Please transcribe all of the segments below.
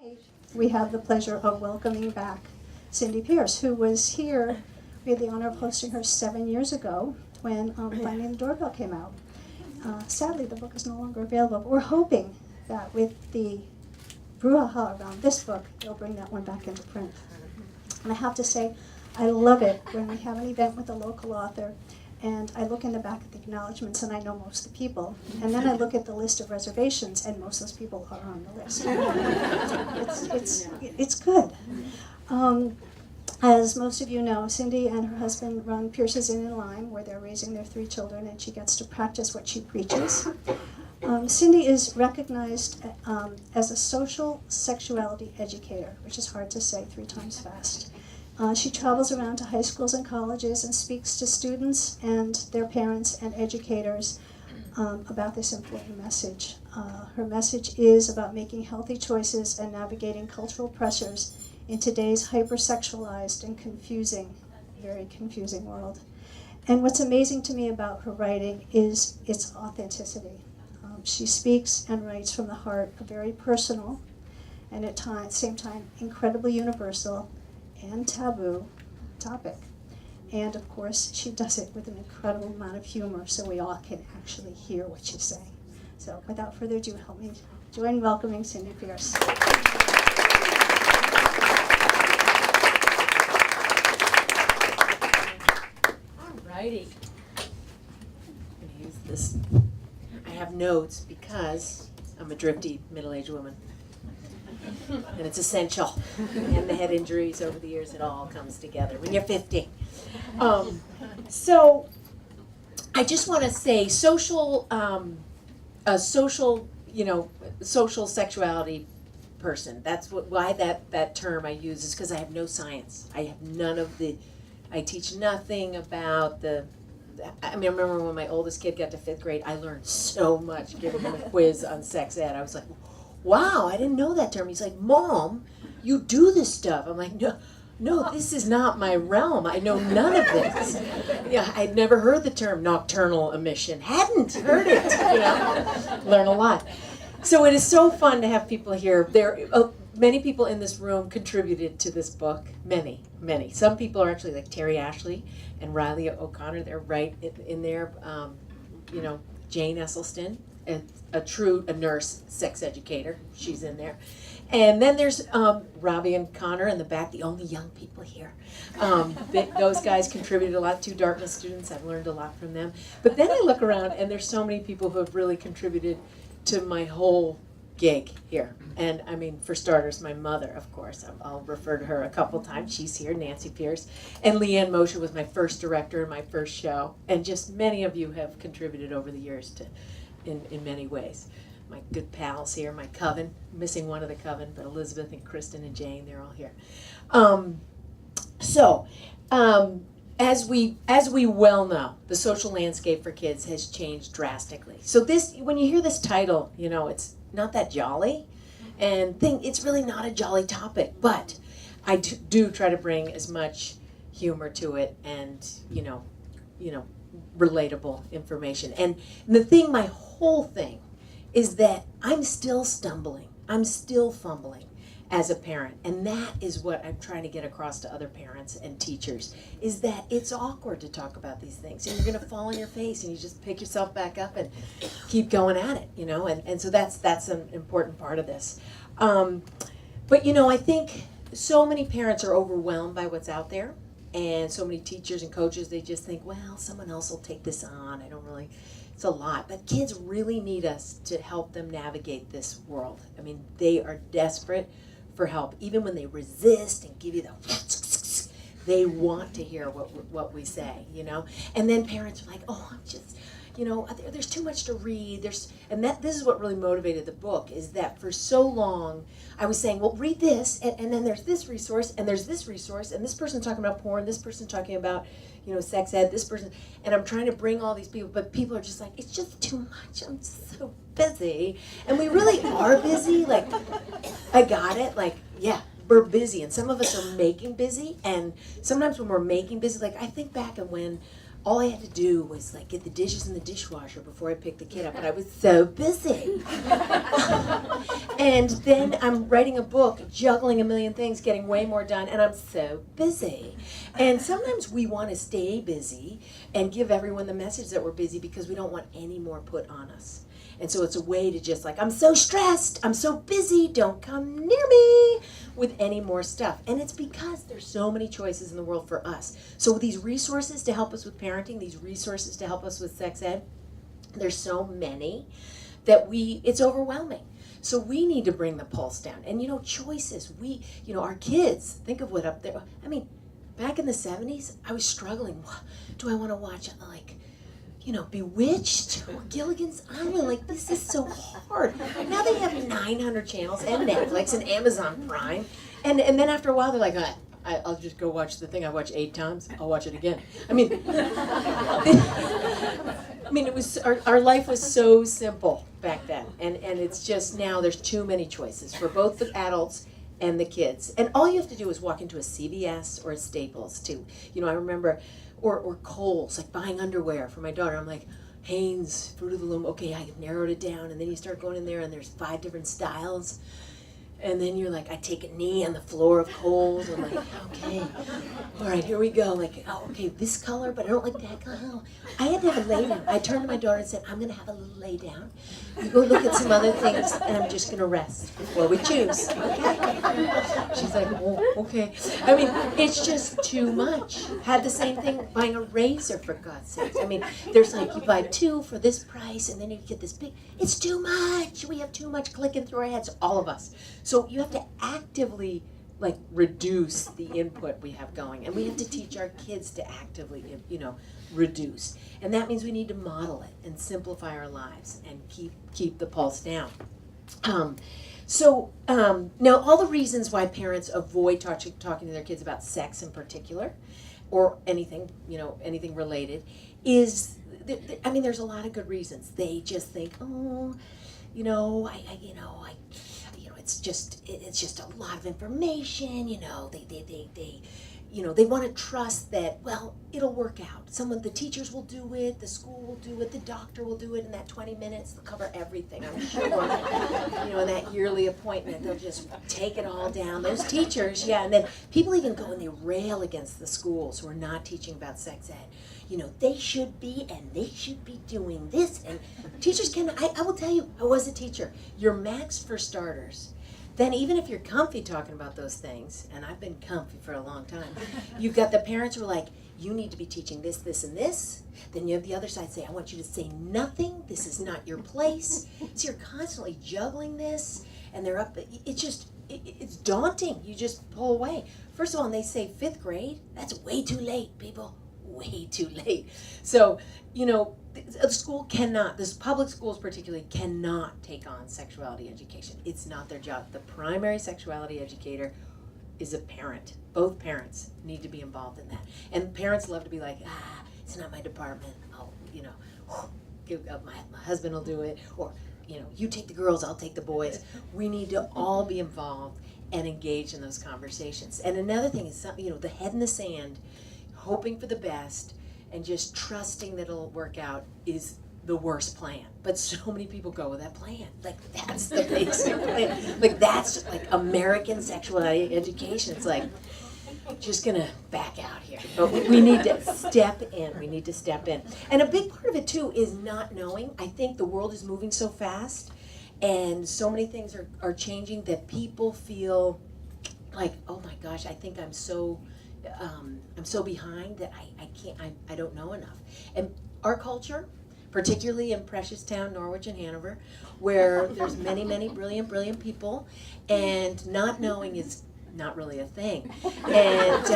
Tonight, we have the pleasure of welcoming back Cindy Pierce, who was here. We had the honor of hosting her 7 years ago when Finding the Doorbell came out. Sadly, the book is no longer available, but we're hoping that with the brouhaha around this book, they'll bring that one back into print. And I have to say, I love it when we have an event with a local author, and I look in the back at the acknowledgments, and I know most of the people. And then I look at the list of reservations, and most of those people are on the list. It's good. As most of you know, Cindy and her husband run Pierce's Inn in Lyme, where they're raising their 3 children, and she gets to practice what she preaches. Cindy is recognized as a social sexuality educator, which is hard to say 3 times fast. She travels around to high schools and colleges and speaks to students and their parents and educators about this important message. Her message is about making healthy choices and navigating cultural pressures in today's hypersexualized and confusing, very confusing world. And what's amazing to me about her writing is its authenticity. She speaks and writes from the heart, a very personal and at the same time incredibly universal and taboo topic. And of course, she does it with an incredible amount of humor so we all can actually hear what she's saying. So without further ado, help me join welcoming Cindy Pierce. Alrighty. I'm gonna use this. I have notes because I'm a drifty middle-aged woman. And it's essential. And the head injuries over the years, it all comes together when you're 50. So I just want to say social sexuality person. That's why that term I use is because I have no science. I have none of the, I teach nothing about I mean, I remember when my oldest kid got to 5th grade, I learned so much giving him a quiz on sex ed. I was like, wow, I didn't know that term. He's like, Mom, you do this stuff. I'm like, no, this is not my realm. I know none of this. Yeah, I'd never heard the term nocturnal emission. Hadn't heard it, Learn a lot. So it is so fun to have people here. Many people in this room contributed to this book. Many. Some people are actually like Terry Ashley and Riley O'Connor. They're right in there. Jane Esselstyn, a nurse, sex educator. She's in there. And then there's Robbie and Connor in the back, the only young people here. Those guys contributed a lot. 2 Dartmouth students. I've learned a lot from them. But then I look around, and there's so many people who have really contributed to my whole gig here. And I mean, for starters, my mother, of course. I'll refer to her a couple times. She's here, Nancy Pierce. And Leanne Moshe was my first director in my first show. And just many of you have contributed over the years in many ways. My good pals here, my coven, missing one of the coven, but Elizabeth and Kristen and Jane, they're all here. As we well know, the social landscape for kids has changed drastically. So when you hear this title, it's not that jolly, and it's really not a jolly topic, but I do try to bring as much humor to it and, relatable information. And my whole thing is that I'm still stumbling. I'm still fumbling as a parent. And that is what I'm trying to get across to other parents and teachers, is that it's awkward to talk about these things. And you're going to fall on your face, and you just pick yourself back up and keep going at it, And so that's an important part of this. But, I think so many parents are overwhelmed by what's out there. And so many teachers and coaches, they just think, well, someone else will take this on. It's a lot. But kids really need us to help them navigate this world. I mean, they are desperate for help. Even when they resist and give you the, they want to hear what we say, And then parents are like, oh, I'm just, there's too much to read. This is what really motivated the book, is that for so long I was saying, well, read this, and then there's this resource, and there's this resource, and this person's talking about porn, this person's talking about, sex ed, this person, and I'm trying to bring all these people, but people are just like, it's just too much, I'm so busy. And we really are busy, like, I got it, like, yeah, we're busy, and some of us are making busy, and sometimes when we're making busy, like, I think back and when all I had to do was like get the dishes in the dishwasher before I picked the kid up, and I was so busy. And then I'm writing a book, juggling a million things, getting way more done, and I'm so busy. And sometimes we want to stay busy and give everyone the message that we're busy because we don't want any more put on us. And so it's a way to just like, I'm so stressed, I'm so busy, don't come near me with any more stuff. And it's because there's so many choices in the world for us. So these resources to help us with parenting, these resources to help us with sex ed, there's so many that it's overwhelming. So we need to bring the pulse down. And choices, our kids, think of what up there, back in the 70s, I was struggling. Do I want to watch Bewitched or Gilligan's Island? This is so hard. Now they have 900 channels and Netflix and Amazon Prime. And then after a while, they're like, I'll just go watch the thing I watched 8 times. I'll watch it again. It was our life was so simple back then, and it's just now there's too many choices for both the adults and the kids. And all you have to do is walk into a CVS or a Staples too. I remember, or Kohl's, buying underwear for my daughter. I'm like, Hanes, Fruit of the Loom. Okay, I've narrowed it down, and then you start going in there, and there's 5 different styles. And then you're like, I take a knee on the floor of Kohl's. I'm like, okay, all right, here we go. Okay, this color, but I don't like that color. I had to have a lay down. I turned to my daughter and said, I'm going to have a little lay down. You go look at some other things, and I'm just going to rest before we choose. Okay? She's like, oh, okay. It's just too much. Had the same thing buying a razor, for God's sake. There's you buy 2 for this price, and then you get this big. It's too much. We have too much clicking through our heads, all of us. So you have to actively reduce the input we have going, and we have to teach our kids to actively reduce. And that means we need to model it and simplify our lives and keep the pulse down. Now all the reasons why parents avoid talking to their kids about sex in particular, or anything related, is there's a lot of good reasons. They just think, it's just a lot of information. They want to trust that, well, it'll work out. The teachers will do it, the school will do it, the doctor will do it in that 20 minutes. They'll cover everything, I'm sure. In that yearly appointment, they'll just take it all down. Those teachers, yeah, and then people even go and they rail against the schools who are not teaching about sex ed. They should be, and they should be doing this. And teachers I will tell you, I was a teacher. You're maxed for starters. Then even if you're comfy talking about those things, and I've been comfy for a long time, you've got the parents who are like, you need to be teaching this, this, and this. Then you have the other side say, I want you to say nothing. This is not your place. So you're constantly juggling this, and they're up. It's daunting. You just pull away. First of all, and they say 5th grade, that's way too late, people. Way too late. So, the school cannot, this public schools particularly, cannot take on sexuality education. It's not their job. The primary sexuality educator is a parent. Both parents need to be involved in that. And parents love to be like, it's not my department. My husband will do it. Or, you take the girls, I'll take the boys. We need to all be involved and engage in those conversations. And another thing is, the head in the sand, hoping for the best and just trusting that it'll work out is the worst plan. But so many people go with that plan. That's the basic plan. That's American sexuality education. It's just gonna back out here. But we need to step in. We need to step in. And a big part of it too is not knowing. I think the world is moving so fast and so many things are changing that people feel oh my gosh, I think I'm so behind that I don't know enough. And our culture, particularly in Precious Town, Norwich and Hanover, where there's many, many brilliant people, and not knowing is not really a thing. And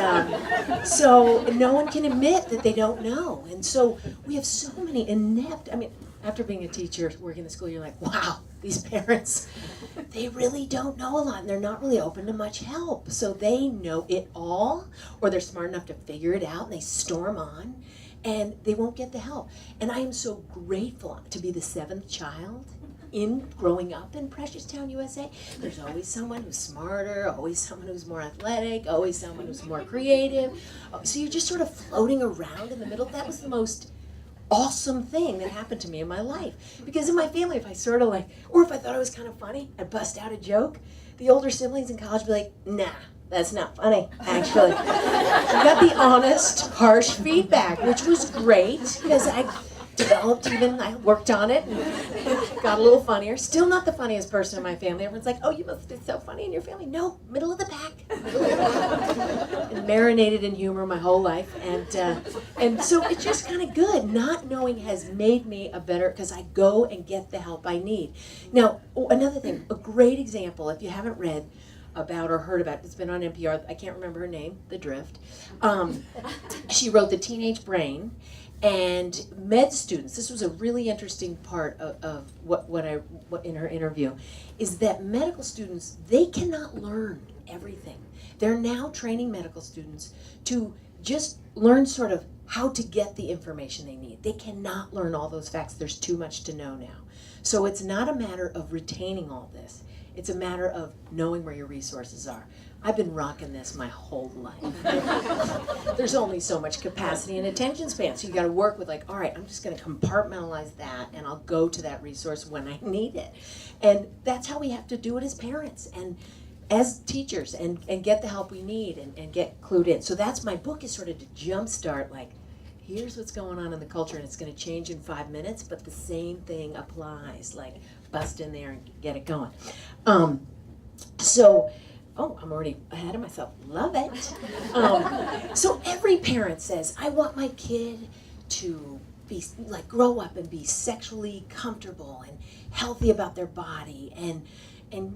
so no one can admit that they don't know. And so we have so many inept, after being a teacher, working in the school, you're like, wow, these parents, they really don't know a lot, and they're not really open to much help. So they know it all, or they're smart enough to figure it out, and they storm on, and they won't get the help. And I am so grateful to be the 7th child in growing up in Precious Town, USA. There's always someone who's smarter, always someone who's more athletic, always someone who's more creative. So you're just sort of floating around in the middle. That was the most awesome thing that happened to me in my life. Because in my family, if I sort of like, or if I thought it was kind of funny, I'd bust out a joke. The older siblings in college would be like, nah, that's not funny, actually. I got the honest, harsh feedback, which was great, because I worked on it, and got a little funnier. Still not the funniest person in my family. Everyone's like, oh, you must be so funny in your family. No, middle of the pack. And marinated in humor my whole life. And so it's just kind of good. Not knowing has made me a better, because I go and get the help I need. Now, another thing, a great example, if you haven't read about or heard about, it's been on NPR, I can't remember her name, The Drift. She wrote The Teenage Brain. And med students, this was a really interesting part of what in her interview, is that medical students, they cannot learn everything. They're now training medical students to just learn sort of how to get the information they need. They cannot learn all those facts. There's too much to know now. So it's not a matter of retaining all this. It's a matter of knowing where your resources are. I've been rocking this my whole life. There's only so much capacity and attention span, so you got to work with like, all right, I'm just going to compartmentalize that, and I'll go to that resource when I need it. And that's how we have to do it as parents and as teachers, and get the help we need and get clued in. So that's my book, is sort of to jumpstart, like, here's what's going on in the culture, and it's going to change in 5 minutes, but the same thing applies. Like, bust in there and get it going. Oh, I'm already ahead of myself. Love it. So every parent says, I want my kid to be like grow up and be sexually comfortable and healthy about their body and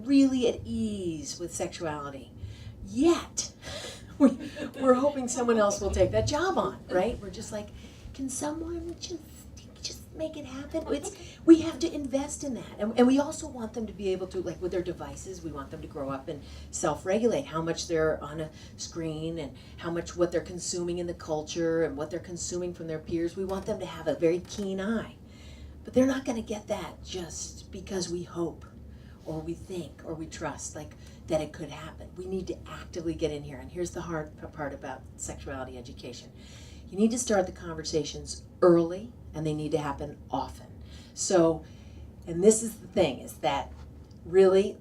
really at ease with sexuality. Yet, we're hoping someone else will take that job on, right? We're just like, can someone just make it happen? We have to invest in that. And we also want them to be able to, like with their devices, we want them to grow up and self-regulate how much they're on a screen and how much what they're consuming in the culture and what they're consuming from their peers. We want them to have a very keen eye. But they're not going to get that just because we hope or we think or we trust like that it could happen. We need to actively get in here. And here's the hard part about sexuality education. You need to start the conversations early, and they need to happen often. So, and this is the thing, is that really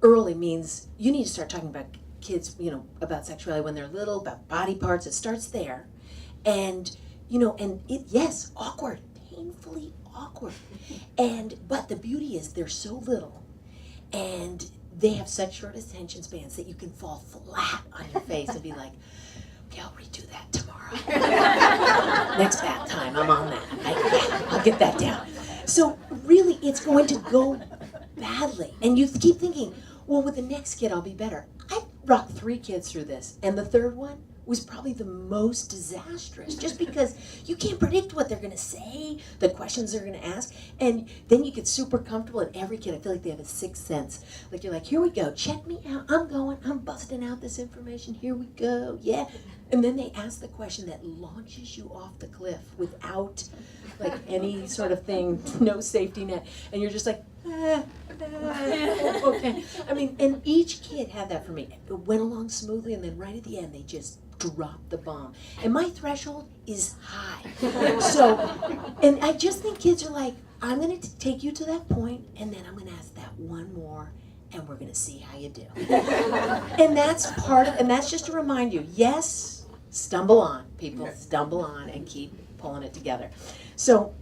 early means you need to start talking about kids, about sexuality when they're little, about body parts. It starts there. And, yes, awkward, painfully awkward. But the beauty is they're so little, and they have such short attention spans that you can fall flat on your face and be like, okay, I'll redo that tomorrow. Next bath time, I'm on that. I'll get that down. So really, it's going to go badly. And you keep thinking, well, with the next kid, I'll be better. I rocked 3 kids through this, and the third one was probably the most disastrous, just because you can't predict what they're going to say, the questions they're going to ask, and then you get super comfortable, and every kid, I feel like they have a sixth sense. Like, you're like, here we go, check me out, I'm busting out this information, here we go, yeah. And then they ask the question that launches you off the cliff without, like, any sort of thing, no safety net, and you're just like, okay. I mean, and each kid had that for me. It went along smoothly, and then right at the end, they just dropped the bomb. And my threshold is high. So, and I just think kids are like, I'm going to take you to that point, and then I'm going to ask that one more, and we're going to see how you do. And that's and that's just to remind you, yes, stumble on, people, stumble on, and keep pulling it together. So,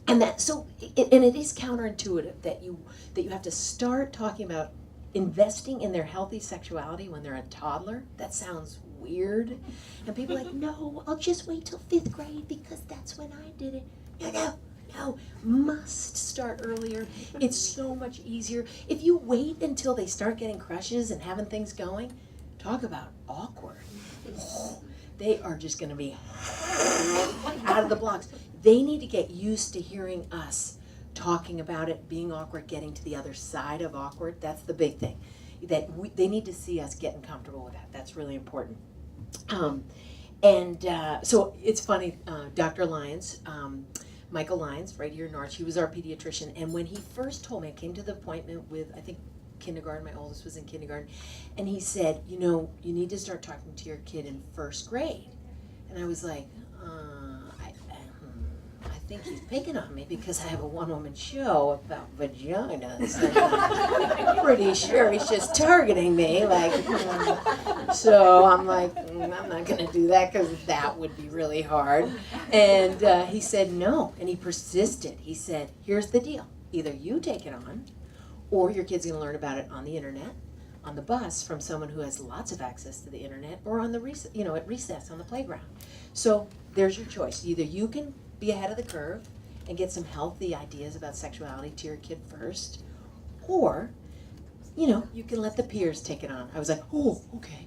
and it is counterintuitive that you have to start talking about investing in their healthy sexuality when they're a toddler. That sounds weird. And people are like, no, I'll just wait till 5th grade because that's when I did it. No, must start earlier. It's so much easier. If you wait until they start getting crushes and having things going, talk about awkward. They are just going to be out of the blocks. They need to get used to hearing us talking about it, being awkward, getting to the other side of awkward. That's the big thing. They need to see us getting comfortable with that. That's really important. So it's funny, Dr. Lyons, Michael Lyons, right here in Norwich, he was our pediatrician, and when he first told me, I came to the appointment with, I think, kindergarten, my oldest was in kindergarten, and he said, you need to start talking to your kid in 1st grade. And I was like, I think he's picking on me because I have a one-woman show about vaginas. And I'm pretty sure he's just targeting me. Like, so I'm like, I'm not going to do that because that would be really hard. And he said no, and he persisted. He said, here's the deal. Either you take it on, or your kid's going to learn about it on the internet, on the bus from someone who has lots of access to the internet, or on the at recess on the playground. So there's your choice. Either you can be ahead of the curve and get some healthy ideas about sexuality to your kid first, or you can let the peers take it on. I was like, oh,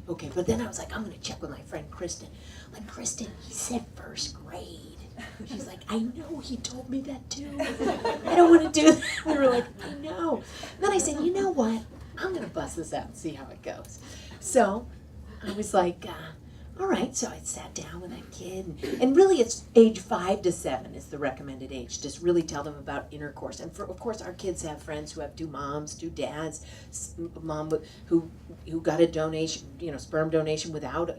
okay. But then I was like, I'm going to check with my friend Kristen. Like, Kristen, he said first grade. She's like, I know, he told me that too. I don't want to do that. We were like, I know. And then I said, you know what? I'm going to bust this out and see how it goes. So I was like, all right. So I sat down with that kid. And really, it's age 5 to 7 is the recommended age. Just really tell them about intercourse. And of course, our kids have friends who have 2 moms, 2 dads, mom who got a donation, sperm donation without,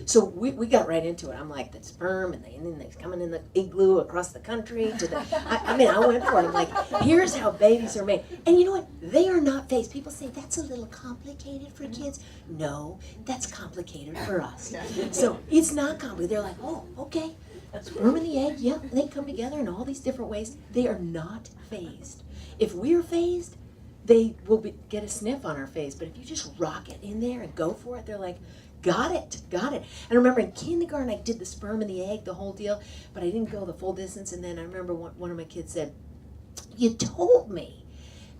So we got right into it. I'm like, the sperm, and then they're coming in the igloo across the country to the, I went for it. I'm like, here's how babies are made. And you know what? They are not phased. People say, that's a little complicated for kids. No, that's complicated for us. So it's not complicated. They're like, oh, okay. Sperm and the egg, yeah, they come together in all these different ways. They are not phased. If we're phased, they will get a sniff on our face. But if you just rock it in there and go for it, they're like, got it. And I remember in kindergarten, I did the sperm and the egg, the whole deal, but I didn't go the full distance. And then I remember one of my kids said, you told me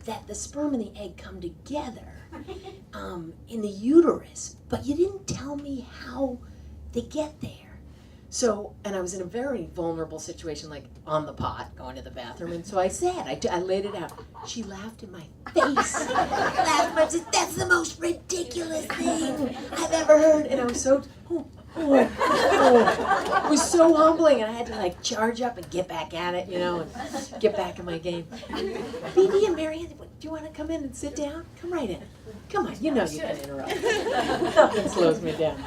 that the sperm and the egg come together in the uterus, but you didn't tell me how they get there. So, and I was in a very vulnerable situation, like on the pot, going to the bathroom, and so I said, I laid it out. She laughed in my face. Laughed in my face. That's the most ridiculous thing I've ever heard. And I was so, it was so humbling, and I had to charge up and get back at it, and get back in my game. BB and Marianne, do you want to come in and sit down? Come right in. Come on, you can interrupt. Nothing slows me down.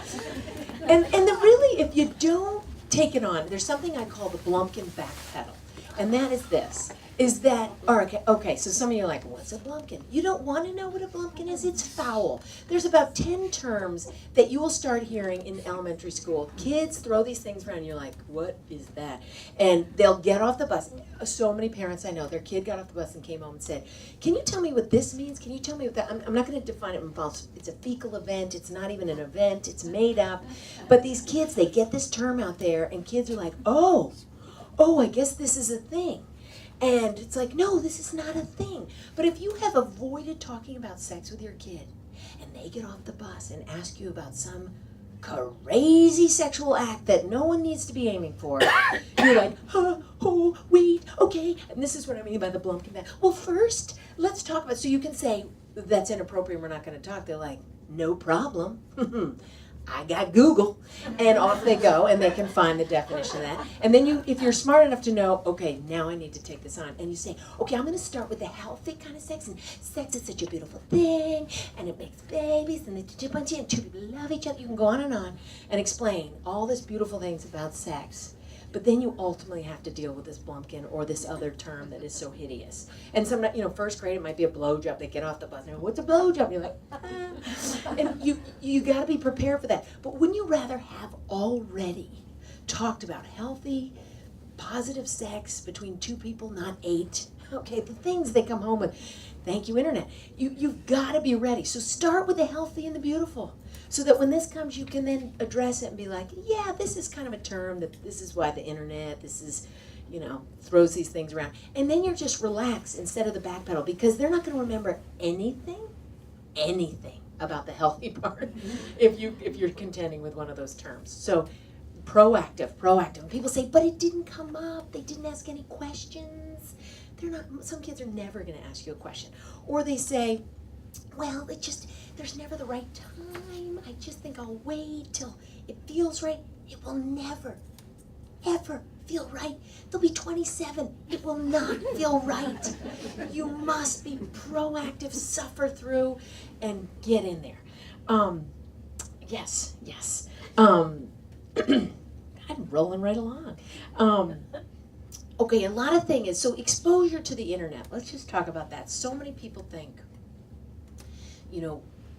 And really, if you don't take it on, there's something I call the Blumpkin backpedal. And that is this, okay, so some of you are like, what's a Blumpkin? You don't want to know what a Blumpkin is? It's foul. There's about 10 terms that you will start hearing in elementary school. Kids throw these things around, and you're like, what is that? And they'll get off the bus. So many parents I know, their kid got off the bus and came home and said, can you tell me what this means? Can you tell me what that, I'm not going to define it in false. It's a fecal event. It's not even an event. It's made up. But these kids, they get this term out there, and kids are like, oh, I guess this is a thing. And it's like, no, this is not a thing. But if you have avoided talking about sex with your kid, and they get off the bus and ask you about some crazy sexual act that no one needs to be aiming for, you're like, oh, wait, okay. And this is what I mean by the Blumpkin. Well, first, let's talk about, so you can say, that's inappropriate, we're not going to talk. They're like, no problem. I got Google, and off they go, and they can find the definition of that. And then if you're smart enough to know, okay, now I need to take this on, and you say, okay, I'm going to start with the healthy kind of sex, and sex is such a beautiful thing, and it makes babies, and two people love each other. You can go on and explain all these beautiful things about sex. But then you ultimately have to deal with this Blumpkin or this other term that is so hideous. And sometimes, first grade, it might be a blowjob. They get off the bus and what's a blowjob? And you're like, ah. And you got to be prepared for that. But wouldn't you rather have already talked about healthy, positive sex between 2 people, not 8? Okay, the things they come home with. Thank you, Internet. You've got to be ready. So start with the healthy and the beautiful. So that when this comes, you can then address it and be like, yeah, this is kind of a term, that this is why the Internet, this is, throws these things around. And then you're just relaxed instead of the backpedal, because they're not going to remember anything about the healthy part if you're contending with one of those terms. So proactive. And people say, but it didn't come up. They didn't ask any questions. Some kids are never going to ask you a question. Or they say, well, there's never the right time. I just think I'll wait till it feels right. It will never, ever feel right. They'll be 27. It will not feel right. You must be proactive, suffer through, and get in there. Yes. I'm rolling right along. Okay, a lot of things. So exposure to the internet. Let's just talk about that. So many people think,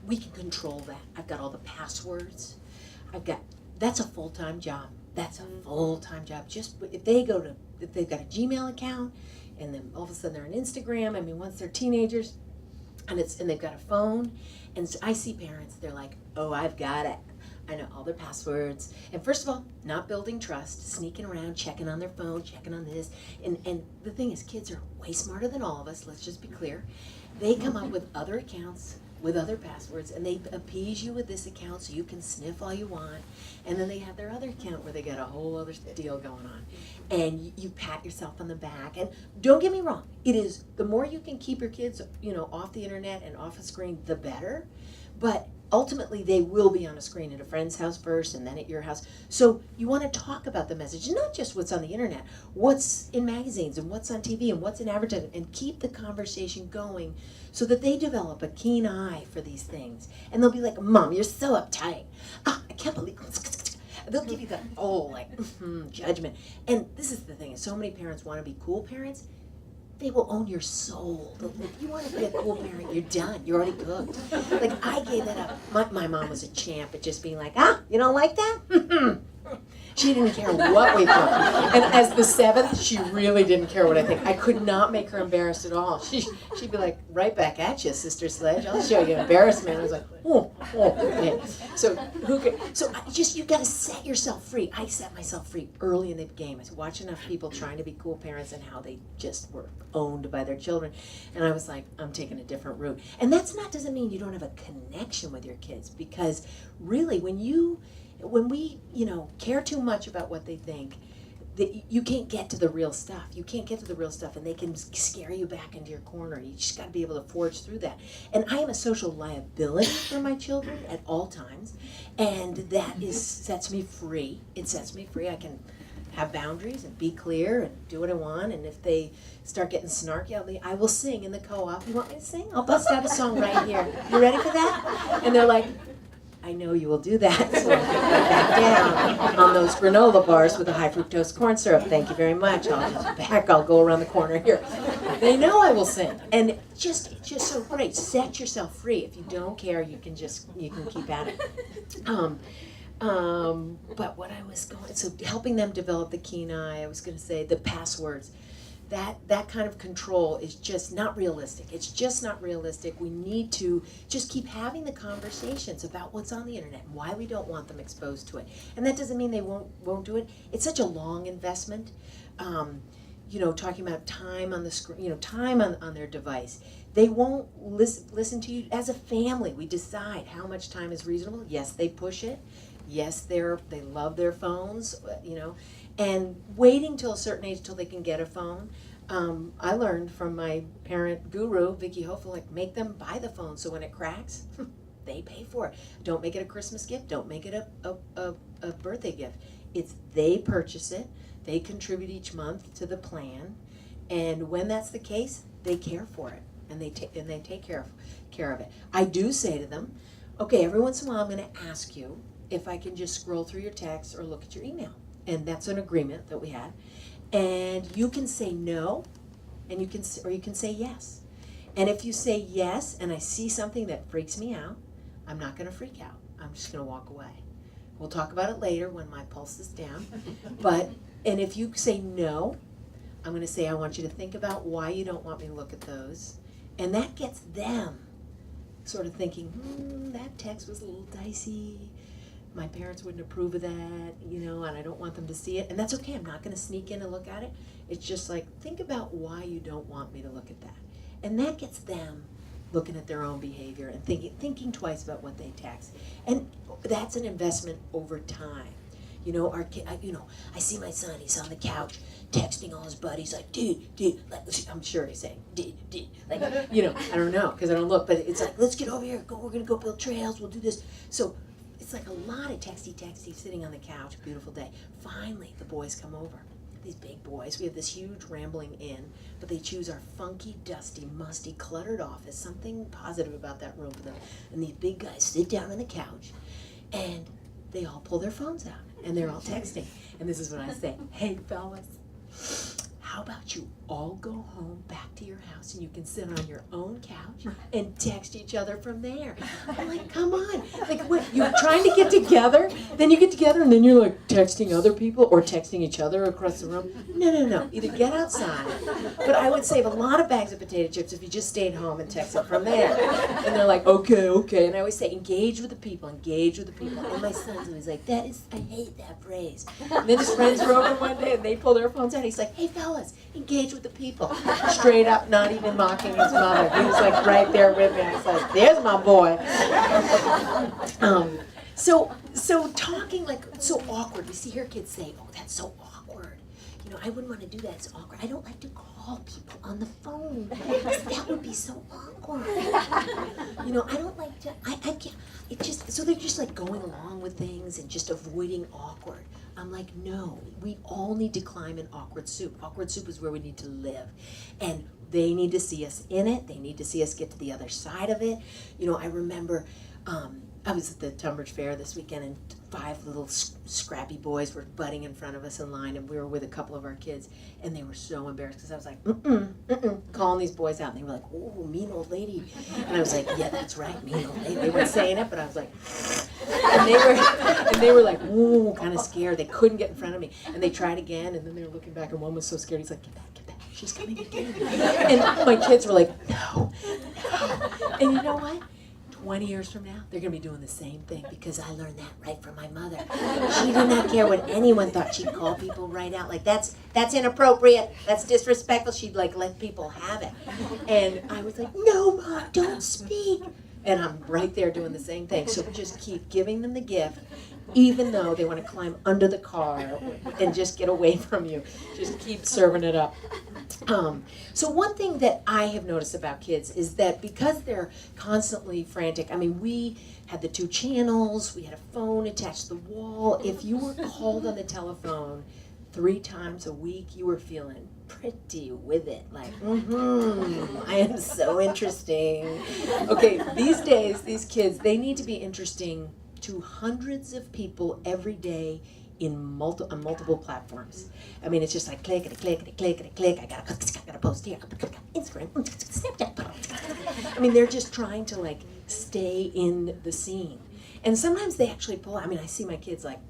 we can control that. I've got all the passwords. That's a full-time job. That's a full-time job. Just if they've got a Gmail account, and then all of a sudden they're on Instagram. I mean, once they're teenagers, and they've got a phone, and so I see parents. They're like, "Oh, I've got it. I know all their passwords." And first of all, not building trust, sneaking around, checking on their phone, checking on this. And the thing is, kids are way smarter than all of us. Let's just be clear. They come up with other accounts, with other passwords, and they appease you with this account so you can sniff all you want. And then they have their other account where they got a whole other deal going on. And you pat yourself on the back. And don't get me wrong, it is, the more you can keep your kids, off the internet and off a screen, the better. But ultimately, they will be on a screen at a friend's house first and then at your house. So you want to talk about the message, not just what's on the internet, what's in magazines and what's on TV and what's in advertising, and keep the conversation going so that they develop a keen eye for these things. And they'll be like, "Mom, you're so uptight. I can't believe..." They'll give you the judgment. And this is the thing, is so many parents want to be cool parents. They will own your soul. If you want to be a cool parent, you're done. You're already cooked. Like, I gave that up. My mom was a champ at just being like, you don't like that? She didn't care what we thought. And as the seventh, she really didn't care what I think. I could not make her embarrassed at all. She'd be like, "Right back at you, Sister Sledge. I'll show you embarrassment." I was like, okay. So you got to set yourself free. I set myself free early in the game. I watched enough people trying to be cool parents and how they just were owned by their children. And I was like, I'm taking a different route. And doesn't mean you don't have a connection with your kids, because really when we care too much about what they think, that you can't get to the real stuff. You can't get to the real stuff, and they can scare you back into your corner. You just got to be able to forge through that. And I am a social liability for my children at all times, and that sets me free. It sets me free. I can have boundaries and be clear and do what I want. And if they start getting snarky, I will sing in the co-op. You want me to sing? I'll bust out a song right here. You ready for that? And they're like, I know you will do that, so I'll get right back down on those granola bars with the high fructose corn syrup. Thank you very much. I'll go around the corner here. They know I will sing. And it's just so great. Set yourself free. If you don't care, you can keep at it. But what I was so helping them develop the keen eye, I was going to say the passwords. That kind of control is just not realistic. It's just not realistic. We need to just keep having the conversations about what's on the internet and why we don't want them exposed to it. And that doesn't mean they won't do it. It's such a long investment. Talking about time on the screen, time on their device. They won't listen to you. As a family, we decide how much time is reasonable. Yes, they push it. Yes, they love their phones, and waiting till a certain age till they can get a phone. I learned from my parent guru, Wtih, like, make them buy the phone so when it cracks, they pay for it. Don't make it a Christmas gift. Don't make it a birthday gift. They purchase it. They contribute each month to the plan, and when that's the case, they care for it and they take care of it. I do say to them, okay, every once in a while I'm going to ask you if I can just scroll through your text or look at your email. And that's an agreement that we had. And you can say no, and you can say yes. And if you say yes, and I see something that freaks me out, I'm not going to freak out. I'm just going to walk away. We'll talk about it later when my pulse is down. And if you say no, I'm going to say, I want you to think about why you don't want me to look at those. And that gets them sort of thinking, that text was a little dicey. My parents wouldn't approve of that, and I don't want them to see it. And that's okay. I'm not going to sneak in and look at it. It's just like, think about why you don't want me to look at that. And that gets them looking at their own behavior and thinking twice about what they text. And that's an investment over time. Our kid, I see my son, he's on the couch texting all his buddies like, dude, like, I'm sure he's saying, dude, like, I don't know, because I don't look, but it's like, let's get over here, we're going to go build trails, we'll do this. So it's like a lot of texty sitting on the couch, beautiful day. Finally, the boys come over. These big boys. We have this huge rambling inn, but they choose our funky, dusty, musty, cluttered office. Something positive about that room for them. And these big guys sit down on the couch, and they all pull their phones out, and they're all texting. And this is what I say, hey, fellas, how about you all go home back to your house and you can sit on your own couch and text each other from there. I'm like, come on. Like, what, you're trying to get together, then you get together and then you're like texting other people or texting each other across the room. No. Either get outside, but I would save a lot of bags of potato chips if you just stayed home and texted from there. And they're like, okay. And I always say, engage with the people. And my son's always like, I hate that phrase. And then his friends were over one day and they pulled their phones out. He's like, hey fellas, engage with the people. Straight up, not even mocking his mother. He was like right there with me. I was like, there's my boy. So talking like so awkward. We see here kids say, oh, that's so awkward. You know, I wouldn't want to do that. It's awkward. I don't like to call people on the phone. That would be so awkward. You know, I don't like to. I can't. It just so they're just like going along with things and just avoiding awkward. I'm like, no, we all need to climb an awkward soup. Awkward soup is where we need to live. And they need to see us in it. They need to see us get to the other side of it. You know, I remember I was at the Tunbridge Fair this weekend and 5 little scrappy boys were butting in front of us in line and we were with a couple of our kids and they were so embarrassed because I was like, calling these boys out and they were like, oh, mean old lady. And I was like, yeah, that's right, mean old lady. They weren't saying it, but I was like, and they were like, ooh, kind of scared. They couldn't get in front of me. And they tried again and then they were looking back and one was so scared. He's like, get back. She's coming again. And my kids were like, no. And you know what? 20 years from now, they're going to be doing the same thing because I learned that right from my mother. She did not care what anyone thought. She'd call people right out like, that's inappropriate, that's disrespectful. She'd like let people have it. And I was like, no, Mom, don't speak. And I'm right there doing the same thing. So just keep giving them the gift, even though they want to climb under the car and just get away from you. Just keep serving it up. So one thing that I have noticed about kids is that because they're constantly frantic, I mean, we had the 2 channels, we had a phone attached to the wall. If you were called on the telephone 3 times a week, you were feeling pretty with it, like, I am so interesting. Okay, these days, these kids, they need to be interesting to hundreds of people every day on multiple platforms. I mean, it's just like clickety, click. I gotta post here. Instagram, Snapchat. I mean, they're just trying to like stay in the scene. And sometimes they actually pull out. I mean, I see my kids like,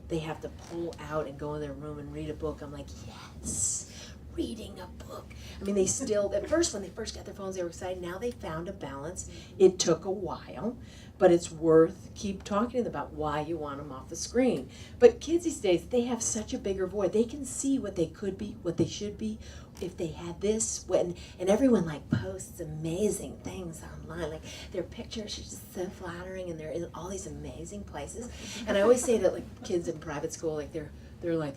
they have to pull out and go in their room and read a book. I'm like, yes, reading a book. I mean, they still, at first, when they first got their phones, they were excited. Now they found a balance. It took a while, but it's worth keep talking to them about why you want them off the screen. But kids these days, they have such a bigger void. They can see what they could be, what they should be, if they had this, and everyone like posts amazing things online. Like their pictures are just so flattering and they're in all these amazing places. And I always say that like kids in private school, like they're like,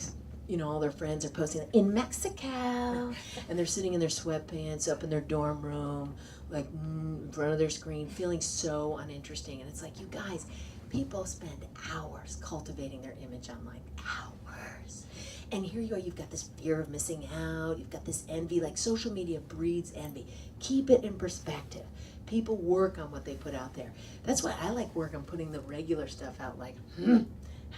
you know, all their friends are posting in Mexico, and they're sitting in their sweatpants up in their dorm room, like in front of their screen, feeling so uninteresting. And it's like, you guys, people spend hours cultivating their image online, hours. And here you are, you've got this fear of missing out, you've got this envy, like social media breeds envy. Keep it in perspective. People work on what they put out there. That's why I like work on putting the regular stuff out, like,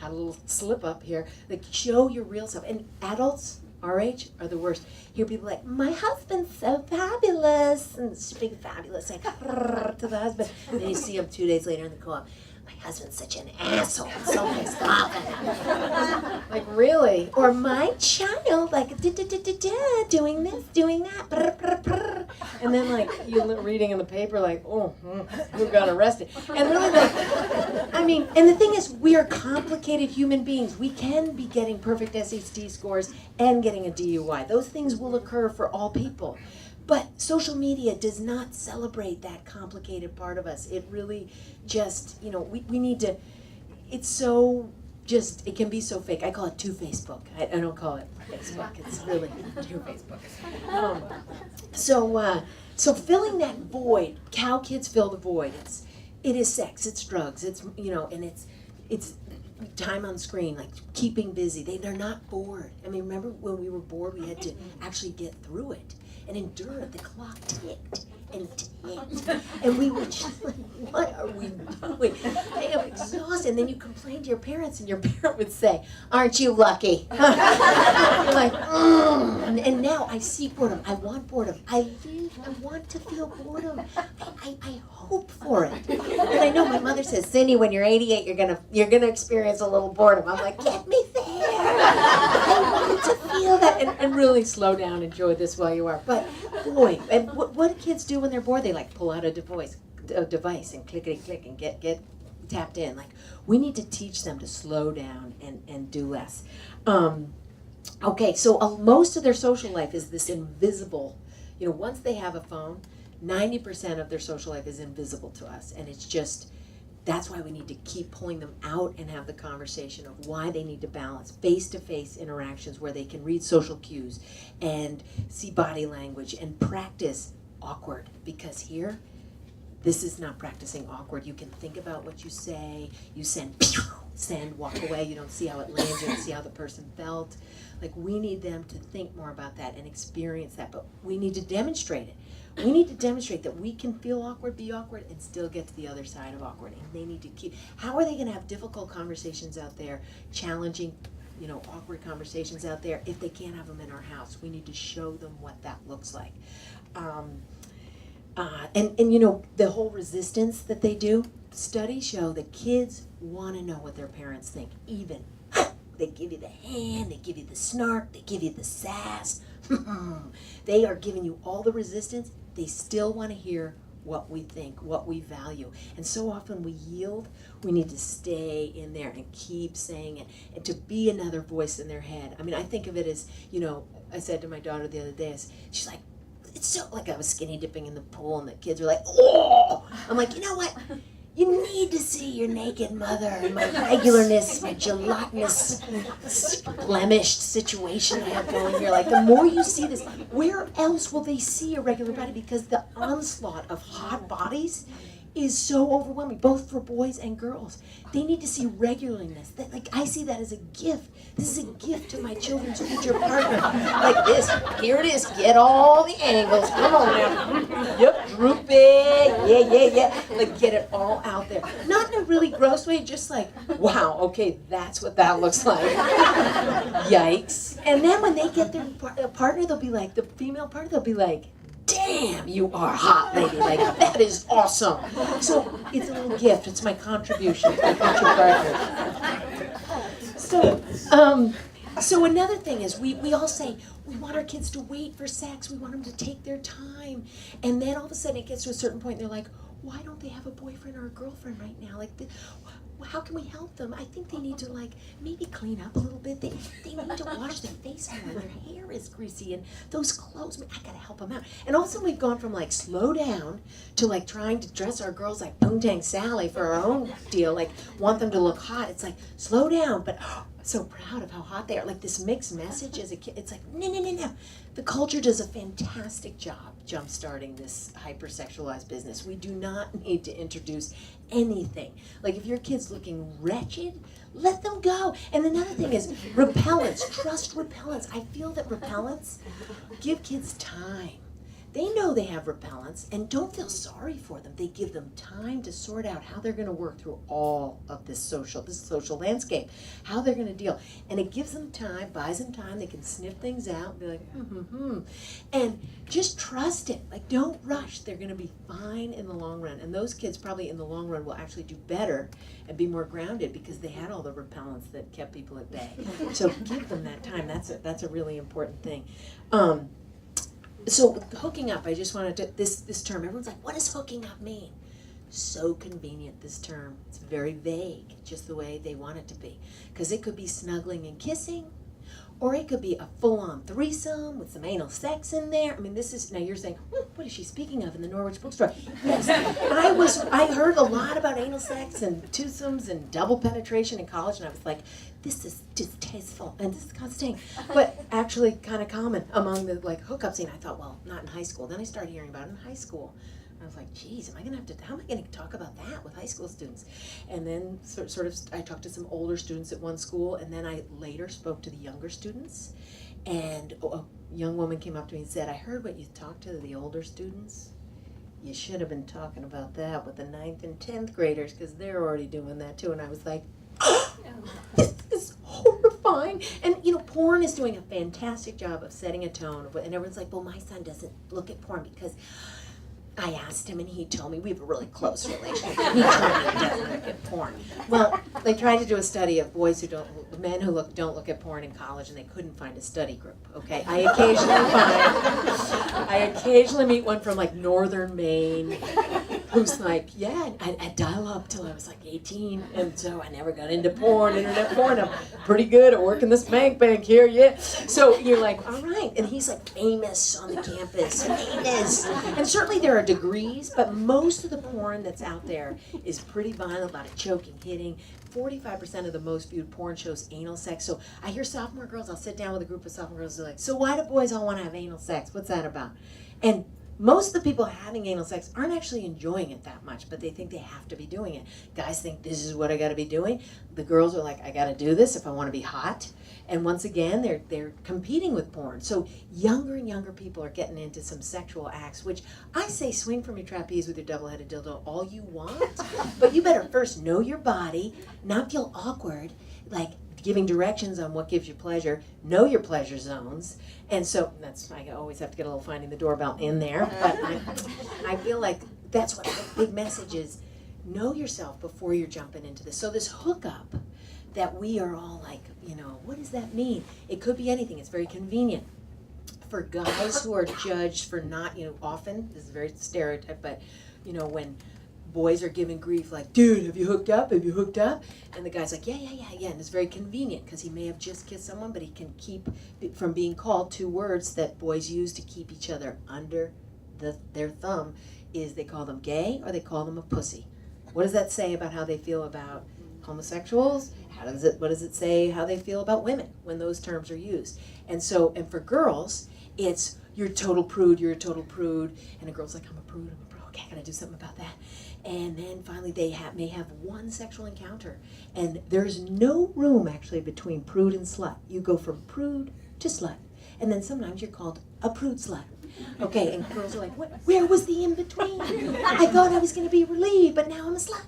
had a little slip up here. Like, show your real self. And adults our age are the worst. Hear people like, my husband's so fabulous, and it's big fabulous, like, to the husband. And then you see him 2 days later in the co-op. My husband's such an asshole. I'm so pissed off at him. Like, really? Or my child, like, doing this, doing that. And then, like, you're reading in the paper, like, who got arrested? And really, like, I mean, and the thing is, we are complicated human beings. We can be getting perfect SAT scores and getting a DUI. Those things will occur for all people. But social media does not celebrate that complicated part of us. It really just, you know, we need to, it's so just, it can be so fake. I call it two-Facebook. I don't call it Facebook. It's really two-Facebook. So filling that void, how kids fill the void, it is sex, it's drugs, it's, you know, and it's time on screen, like keeping busy. They're not bored. I mean, remember when we were bored, we had to actually get through it and endure it. The clock ticked and ticked. And we were just like, what are we doing? exhausted. And then you complain to your parents, and your parent would say, "Aren't you lucky?" You're like, and now I seek boredom. I want boredom. I want to feel boredom. I hope for it. And I know my mother says, "Cindy, when you're 88, you're gonna experience a little boredom." I'm like, get me there. I want to feel that, and really slow down. Enjoy this while you are. But boy, and what do kids do when they're bored? They like pull out a device and clickety click and get tapped in. Like, we need to teach them to slow down and do less. Okay, so most of their social life is this invisible. Once they have a phone, 90% of their social life is invisible to us, and it's just. That's why we need to keep pulling them out and have the conversation of why they need to balance face-to-face interactions where they can read social cues and see body language and practice awkward. Because here, this is not practicing awkward. You can think about what you say. You send, walk away. You don't see how it lands. You don't see how the person felt. Like, we need them to think more about that and experience that. But we need to demonstrate it. We need to demonstrate that we can feel awkward, be awkward, and still get to the other side of awkward. And they need to keep. How are they going to have difficult conversations out there, challenging, awkward conversations out there, if they can't have them in our house? We need to show them what that looks like. And the whole resistance that they do, studies show that kids want to know what their parents think. Even they give you the hand, they give you the snark, they give you the sass. They are giving you all the resistance. They still want to hear what we think, what we value. And so often we yield. We need to stay in there and keep saying it, and to be another voice in their head. I mean, I think of it as, I said to my daughter the other day, she's like, it's so, like, I was skinny dipping in the pool, and the kids were like, oh! I'm like, you know what? You need to see your naked mother and my regularness, my gelatinous, blemished situation I have going here. Like, the more you see this, where else will they see a regular body? Because the onslaught of hot bodies is so overwhelming, both for boys and girls. They need to see regularness. I see that as a gift. This is a gift to my children's future partner. Like this, here it is. Get all the angles. Come on now. Yep, droop it. Yeah. Like, get it all out there. Not in a really gross way, just like, wow, okay, that's what that looks like. Yikes. And then when they get their partner, they'll be like, the female partner, they'll be like, damn, you are hot, lady. Like, that is awesome. So it's a little gift. It's my contribution to my future partner. So another thing is we all say we want our kids to wait for sex. We want them to take their time. And then all of a sudden it gets to a certain point and they're like, why don't they have a boyfriend or a girlfriend right now? Like, how can we help them? I think they need to, like, maybe clean up a little bit. They need to wash their face more. Their hair is greasy, and those clothes, I gotta help them out. And also we've gone from, like, slow down to, like, trying to dress our girls like Poontang Sally for our own deal, like, want them to look hot. It's like, slow down, but so proud of how hot they are. Like, this mixed message as a kid, it's like, no. The culture does a fantastic job jump-starting this hypersexualized business. We do not need to introduce anything. Like, if your kid's looking wretched, let them go. And another thing is repellents. Trust repellents. I feel that repellents give kids time. They know they have repellents, and don't feel sorry for them. They give them time to sort out how they're going to work through all of this social landscape, how they're going to deal. And it gives them time, buys them time. They can sniff things out and be like, And just trust it. Like, don't rush. They're going to be fine in the long run. And those kids probably in the long run will actually do better and be more grounded because they had all the repellents that kept people at bay. So give them that time. That's a really important thing. So hooking up, I just wanted to, this term, everyone's like, what does hooking up mean? So convenient, this term. It's very vague, just the way they want it to be. Because it could be snuggling and kissing, or it could be a full-on threesome with some anal sex in there. I mean, this is, now you're saying, what is she speaking of in the Norwich Bookstore? Yes, I heard a lot about anal sex and twosomes and double penetration in college, and I was like, this is distasteful and disgusting, but actually kind of common among the, like, hookup scene. I thought, well, not in high school. Then I started hearing about it in high school. I was like, geez, how am I going to talk about that with high school students? And then sort of, I talked to some older students at one school, and then I later spoke to the younger students, and a young woman came up to me and said, I heard what you talked to the older students, you should have been talking about that with the 9th and 10th graders because they're already doing that too. And I was like, this is horrifying. And, you know, porn is doing a fantastic job of setting a tone. And everyone's like, well, my son doesn't look at porn because I asked him and he told me we have a really close relationship. He told me he doesn't look at porn. Well, they tried to do a study of men who don't look at porn in college, and they couldn't find a study group. Okay, I occasionally meet one from like northern Maine, who's like, yeah, I dial up till I was like 18, and so I never got into porn, internet porn. I'm pretty good at working this bank here, yeah. So you're like, all right, and he's like famous on the campus, famous, and certainly there are degrees, but most of the porn that's out there is pretty violent, a lot of choking, hitting. 45% of the most viewed porn shows anal sex. So I hear sophomore girls, I'll sit down with a group of sophomore girls, they're like, so why do boys all want to have anal sex? What's that about? And most of the people having anal sex aren't actually enjoying it that much, but they think they have to be doing it. Guys think this is what I got to be doing. The girls are like, I got to do this if I want to be hot. And once again, they're competing with porn. So younger and younger people are getting into some sexual acts, which I say swing from your trapeze with your double-headed dildo all you want, but you better first know your body, not feel awkward, like giving directions on what gives you pleasure, know your pleasure zones. And so I always have to get a little Finding the Doorbell in there, but I feel like that's what the big message is. Know yourself before you're jumping into this. So this hookup that we are all like, you know, what does that mean? It could be anything. It's very convenient. For guys who are judged for not, you know, often, this is very stereotype, but, you know, when boys are giving grief like, dude, have you hooked up? Have you hooked up? And the guy's like, yeah. And it's very convenient because he may have just kissed someone, but he can keep from being called 2 words that boys use to keep each other under their thumb is they call them gay or they call them a pussy. What does that say about how they feel about homosexuals? What does it say how they feel about women when those terms are used? And for girls, it's you're a total prude, and a girl's like, I'm a prude, okay, I gotta do something about that. And then finally they may have one sexual encounter, and there's no room actually between prude and slut. You go from prude to slut, and then sometimes you're called a prude slut. Okay, and girls are like, what? Where was the in-between? I thought I was going to be relieved, but now I'm a slut.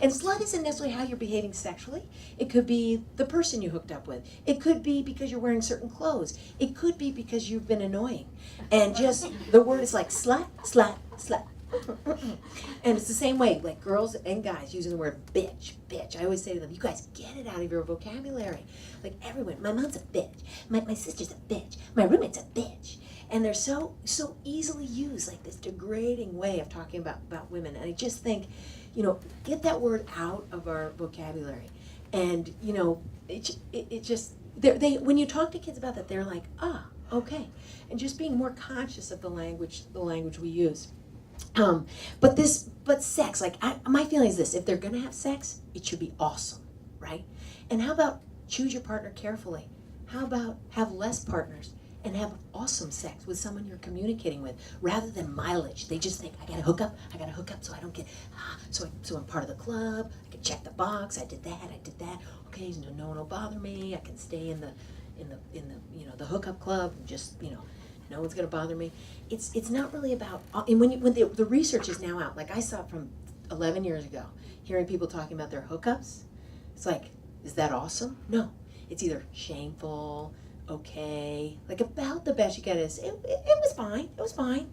And slut isn't necessarily how you're behaving sexually. It could be the person you hooked up with. It could be because you're wearing certain clothes. It could be because you've been annoying. And just, the word is like slut. And it's the same way, like girls and guys using the word bitch. I always say to them, you guys get it out of your vocabulary. Like everyone, my mom's a bitch. My sister's a bitch. My roommate's a bitch. And they're so easily used, like this degrading way of talking about women. And I just think, you know, get that word out of our vocabulary. And, you know, it just, when you talk to kids about that, they're like, okay. And just being more conscious of the language we use. But sex, like my feeling is this: if they're gonna have sex, it should be awesome, right? And how about choose your partner carefully? How about have less partners and have awesome sex with someone you're communicating with, rather than mileage? They just think, I gotta hook up so I don't get, so I'm part of the club, I can check the box, I did that, okay, so no one will bother me, I can stay in the you know, the hookup club, and just, you know, no one's gonna bother me. It's not really about, and when the research is now out, like I saw it from 11 years ago, hearing people talking about their hookups, it's like, is that awesome? No, it's either shameful, okay, like about the best you get is, it was fine,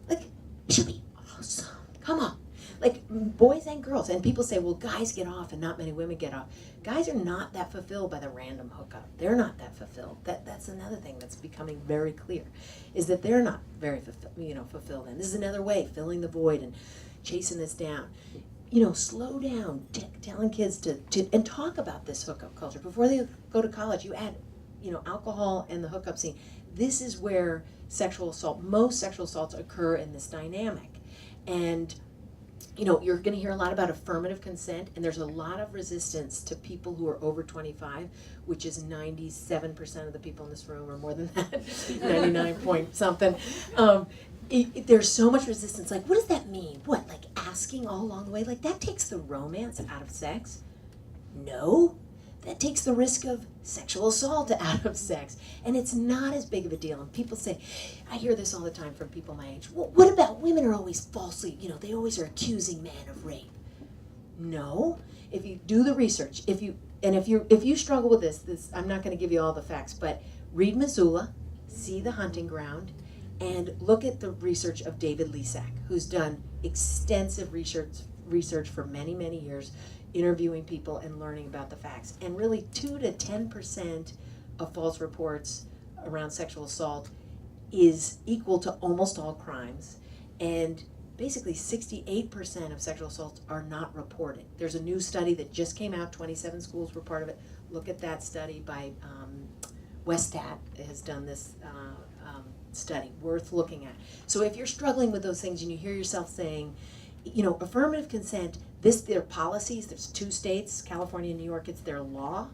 like, it should be awesome, come on. Like boys and girls, and people say, well, guys get off and not many women get off. Guys are not that fulfilled by the random hookup. They're not that fulfilled. That's another thing that's becoming very clear, is that they're not very fulfilled. And this is another way, filling the void and chasing this down. You know, slow down, telling kids to and talk about this hookup culture before they go to college. You add, you know, alcohol and the hookup scene. This is where most sexual assaults occur in this dynamic, and you know, you're going to hear a lot about affirmative consent, and there's a lot of resistance to people who are over 25, which is 97% of the people in this room, or more than that, 99 point something. There's so much resistance. Like, what does that mean? What, like asking all along the way? Like, that takes the romance out of sex? No. that takes the risk of sexual assault out of sex. And it's not as big of a deal. And people say, I hear this all the time from people my age, well, what about women are always falsely, they always are accusing men of rape. No. If you do the research, if you struggle with this, I'm not going to give you all the facts, but read Missoula, see The Hunting Ground, and look at the research of David Lisak, who's done extensive research for many, many years, interviewing people and learning about the facts. And really 2 to 10% of false reports around sexual assault is equal to almost all crimes. And basically 68% of sexual assaults are not reported. There's a new study that just came out, 27 schools were part of it. Look at that study by Wtih has done this study, worth looking at. So if you're struggling with those things and you hear yourself saying, affirmative consent, their policies, there's 2 states, California and New York, it's their law.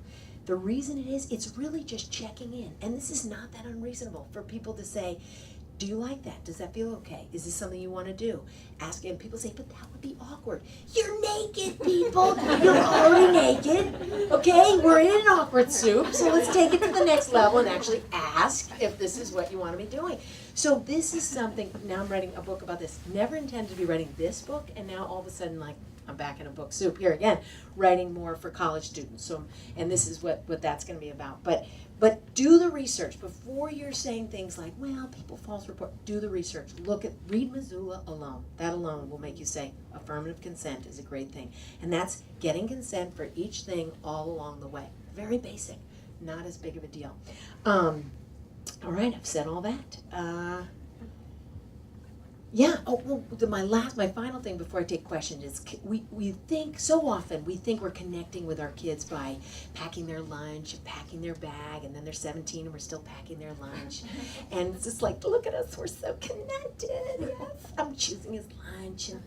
The reason it is, it's really just checking in. And this is not that unreasonable for people to say, do you like that? Does that feel okay? Is this something you want to do? Ask, and people say, but that would be awkward. You're naked, people. You're already naked. Okay, we're in an awkward soup, so let's take it to the next level and actually ask if this is what you want to be doing. So this is something, now I'm writing a book about this. Never intended to be writing this book, and now all of a sudden, I'm back in a book soup here again, writing more for college students. So, and this is what that's going to be about. But do the research before you're saying things like, well, people false report. Do the research. Read Missoula alone. That alone will make you say affirmative consent is a great thing. And that's getting consent for each thing all along the way. Very basic, not as big of a deal. All right, I've said all that. Yeah. Oh, well, my final thing before I take questions is we think so often we're connecting with our kids by packing their lunch and packing their bag, and then they're 17 and we're still packing their lunch, and it's just like, look at us, we're so connected. Yes, I'm choosing his lunch, and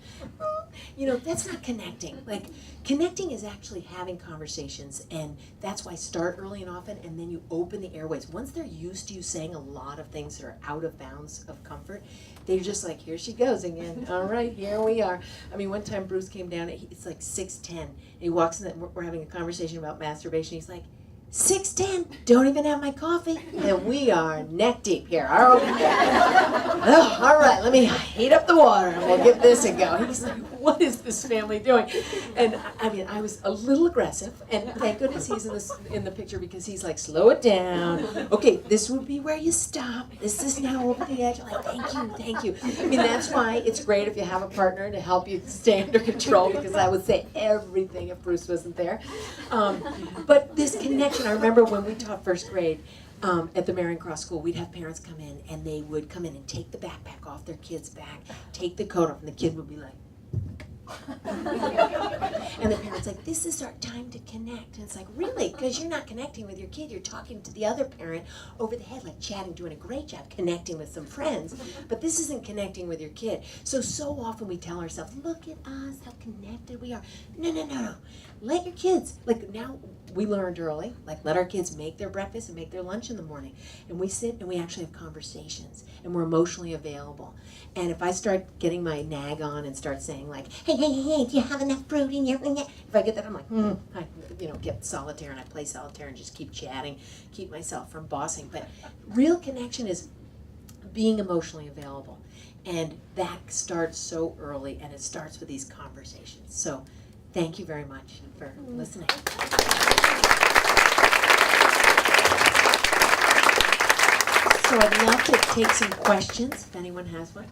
that's not connecting. Like, connecting is actually having conversations, and that's why start early and often, and then you open the airways. Once they're used to you saying a lot of things that are out of bounds of comfort, they're just like, here she goes again. All right, here we are. I mean, one time Bruce came down, it's like 6:10, and he walks in, we're having a conversation about masturbation. He's like, 6:10, don't even have my coffee, and we are neck deep here. All right, let me heat up the water, and we'll give this a go. He's like, what is this family doing? And I was a little aggressive, and thank goodness he's in the picture, because he's like, slow it down. Okay, this would be where you stop. This is now over the edge. I'm like, thank you. I mean, that's why it's great if you have a partner to help you stay under control, because I would say everything if Bruce wasn't there. But this connection, I remember when we taught first grade at the Marion Cross School, we'd have parents come in, and they would come in and take the backpack off their kid's back, take the coat off, and the kid would be like, and the parent's like, this is our time to connect. And it's like, really? Because you're not connecting with your kid. You're talking to the other parent over the head, like chatting, doing a great job connecting with some friends. But this isn't connecting with your kid. So often we tell ourselves, look at us, how connected we are. No. Let your kids, like now we learned early, like let our kids make their breakfast and make their lunch in the morning. And we sit and we actually have conversations, and we're emotionally available. And if I start getting my nag on and start saying like, hey, do you have enough fruit in your, if I get that, I'm like, I get solitaire, and I play solitaire and just keep chatting, keep myself from bossing. But real connection is being emotionally available. And that starts so early, and it starts with these conversations. So thank you very much for listening. So I'd love to take some questions if anyone has one.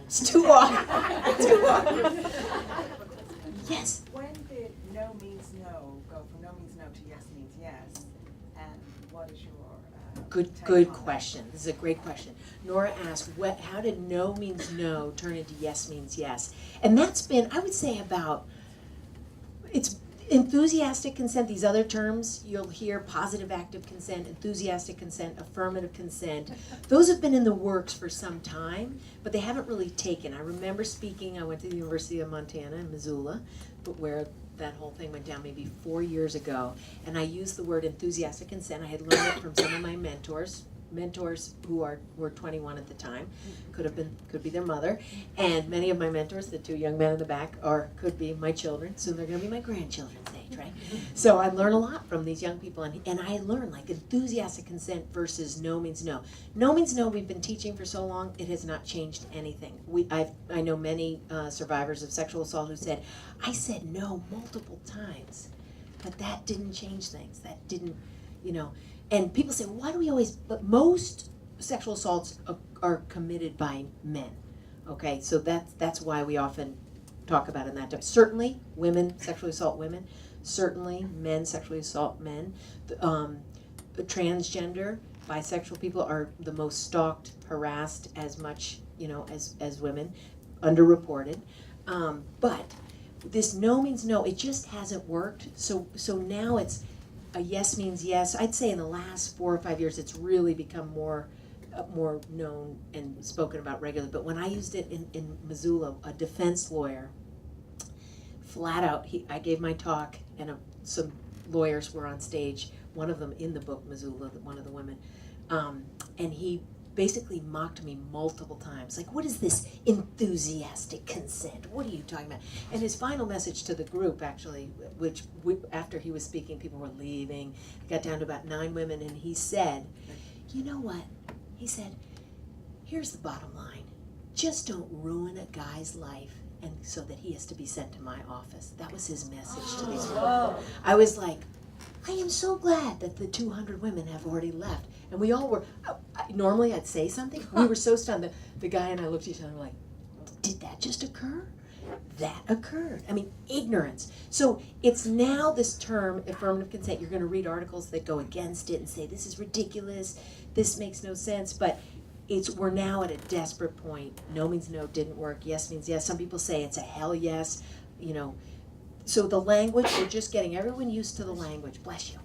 It's too long. Yes. When did no means no go from no means no to yes means yes? And what is your Good take on question. This is a great question. Nora asked, how did no means no turn into yes means yes? And that's been, I would say, it's enthusiastic consent. These other terms you'll hear: positive active consent, enthusiastic consent, affirmative consent. Those have been in the works for some time, but they haven't really taken. I remember speaking, I went to the University of Montana in Missoula, where that whole thing went down maybe 4 years ago, and I used the word enthusiastic consent. I had learned it from some of my mentors. mentors who were 21 at the time, could be their mother, and many of my mentors, the two young men in the back, could be my children. Soon they're going to be my grandchildren's age, right? So I learn a lot from these young people, and I learn like enthusiastic consent versus no means no. No means no. We've been teaching for so long; it has not changed anything. I know many survivors of sexual assault who said, "I said no multiple times, but that didn't change things. That didn't, you know." And people say, why do we always, but most sexual assaults are committed by men, okay? So that's why we often talk about it in that term. Certainly, women sexually assault women. Certainly, men sexually assault men. The transgender, bisexual people are the most stalked, harassed as much, as women, underreported. But this no means no, it just hasn't worked. So now it's, a yes means yes. I'd say in the last 4 or 5 years, it's really become more known and spoken about regularly. But when I used it in Missoula, a defense lawyer, flat out, I gave my talk, and some lawyers were on stage. One of them in the book, Missoula, one of the women, and he basically mocked me multiple times. Like, what is this enthusiastic consent? What are you talking about? And his final message to the group, actually, after he was speaking, people were leaving. It got down to about 9 women, and he said, you know what? He said, here's the bottom line. Just don't ruin a guy's life and so that he has to be sent to my office. That was his message to these women. I was like, I am so glad that the 200 women have already left. And we all were, normally I'd say something. We were so stunned. The guy and I looked at each other like, did that just occur? That occurred. I mean, ignorance. So it's now this term, affirmative consent. You're going to read articles that go against it and say, this is ridiculous, this makes no sense. But we're now at a desperate point. No means no, didn't work. Yes means yes. Some people say it's a hell yes, So the language, we're just getting everyone used to the language. Bless you.